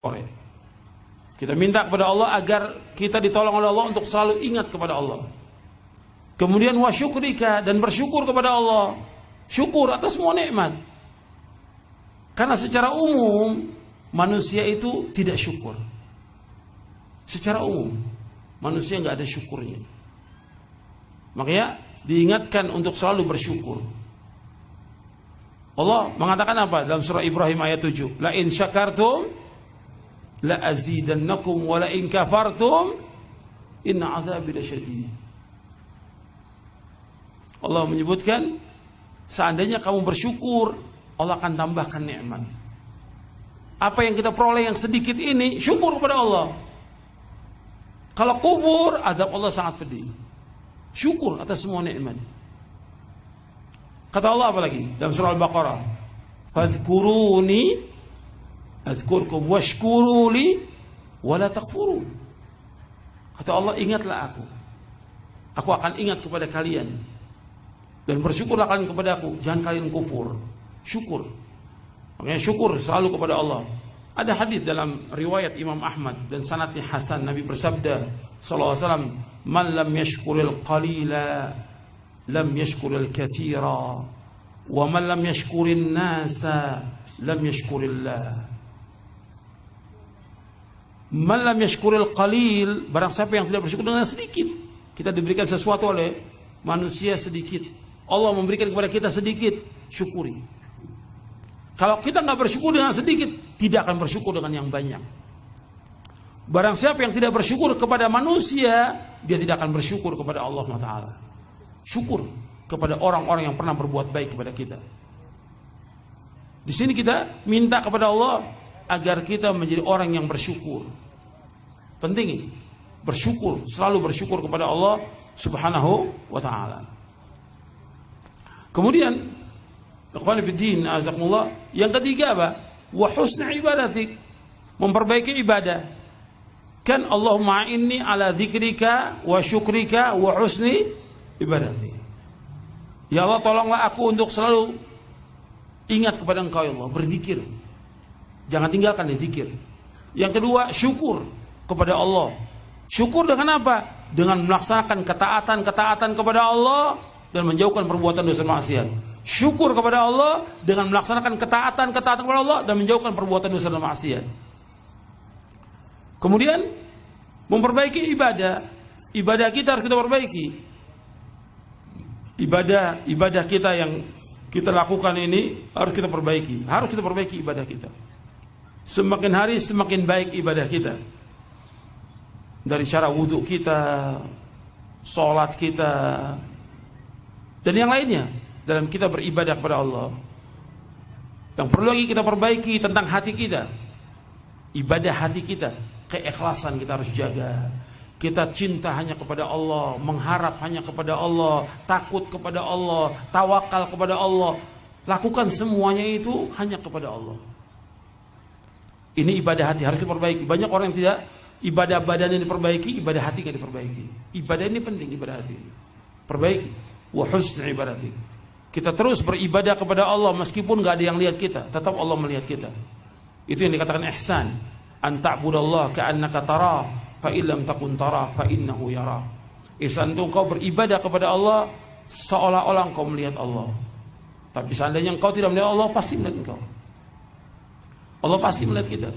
Kita minta kepada Allah agar kita ditolong oleh Allah untuk selalu ingat kepada Allah. Kemudian wa syukrika, dan bersyukur kepada Allah. Syukur atas semua nikmat. Karena secara umum manusia itu tidak syukur. Secara umum manusia nggak ada syukurnya. Makanya diingatkan untuk selalu bersyukur. Allah mengatakan apa dalam surah Ibrahim ayat 7? La in syakartum la azidannakum wa la in kafartum inna azabi lasyadid. Allah menyebutkan seandainya kamu bersyukur, Allah akan tambahkan nikmat. Apa yang kita peroleh yang sedikit ini, syukur kepada Allah. Kalau kufur, azab Allah sangat pedih. Syukur atas semua nikmat. Kata Allah apa lagi dalam surah Al-Baqarah? Fadhkuruni adzkurkum washkuruli wala takfurun. Kata Allah, ingatlah aku. Aku akan ingat kepada kalian. Dan bersyukurlah kalian kepada aku. Jangan kalian kufur. Syukur. Makanya syukur selalu kepada Allah. Ada hadis dalam riwayat Imam Ahmad dan sanadnya hasan. Nabi bersabda sallallahu alaihi wasallam, "Man lam yashkuril qalila lam yashkuril katsira, wa man lam yashkurin nasa lam yashkurillah." Man lam yashkuril qalil, barang siapa yang tidak bersyukur dengan sedikit. Kita diberikan sesuatu oleh manusia sedikit, Allah memberikan kepada kita sedikit, syukuri. Kalau kita nggak bersyukur dengan sedikit, tidak akan bersyukur dengan yang banyak. Barang siapa yang tidak bersyukur kepada manusia, dia tidak akan bersyukur kepada Allah Taala. Syukur kepada orang-orang yang pernah berbuat baik kepada kita. Di sini kita minta kepada Allah agar kita menjadi orang yang bersyukur. Penting ini, bersyukur, selalu bersyukur kepada Allah Subhanahu wa Ta'ala. Kemudian, ikhwan fillah, azakumullah, yang ketiga apa? Wa husna ibadatik, memperbaiki ibadah. Kan Allahumma inni ala dzikrika wa syukrika wa husni ibadatik. Ya Allah, tolonglah aku untuk selalu ingat kepada Engkau ya Allah, berzikir. Jangan tinggalkan zikir. Yang kedua, syukur kepada Allah. Syukur dengan apa? Dengan melaksanakan ketaatan kepada Allah dan menjauhkan perbuatan dosa maksiat. Syukur kepada Allah dengan melaksanakan ketaatan kepada Allah dan menjauhkan perbuatan dosa maksiat. Kemudian memperbaiki ibadah. Ibadah kita harus kita perbaiki. Ibadah kita yang kita lakukan ini harus kita perbaiki. Harus kita perbaiki ibadah kita. Semakin hari semakin baik ibadah kita. Dari cara wudhu kita, sholat kita, dan yang lainnya dalam kita beribadah kepada Allah. Yang perlu lagi kita perbaiki tentang hati kita. Ibadah hati kita, keikhlasan kita harus jaga. Kita cinta hanya kepada Allah, mengharap hanya kepada Allah, takut kepada Allah, tawakal kepada Allah. Lakukan semuanya itu hanya kepada Allah. Ini ibadah hati harus kita perbaiki. Banyak orang yang tidak ibadah badannya diperbaiki, ibadah hati tidak diperbaiki. Ibadah ini penting, ibadah hati ini perbaiki. Wa husna ibadati. Kita terus beribadah kepada Allah meskipun gak ada yang lihat kita, tetap Allah melihat kita. Itu yang dikatakan ihsan. An ta'budallah ka'annaka tarah, fa illam takun tarah fa innahu yara. Ihsan itu engkau beribadah kepada Allah seolah-olah engkau melihat Allah. Tapi seandainya engkau tidak melihat Allah, pasti melihat engkau. Allah pasti melihat kita.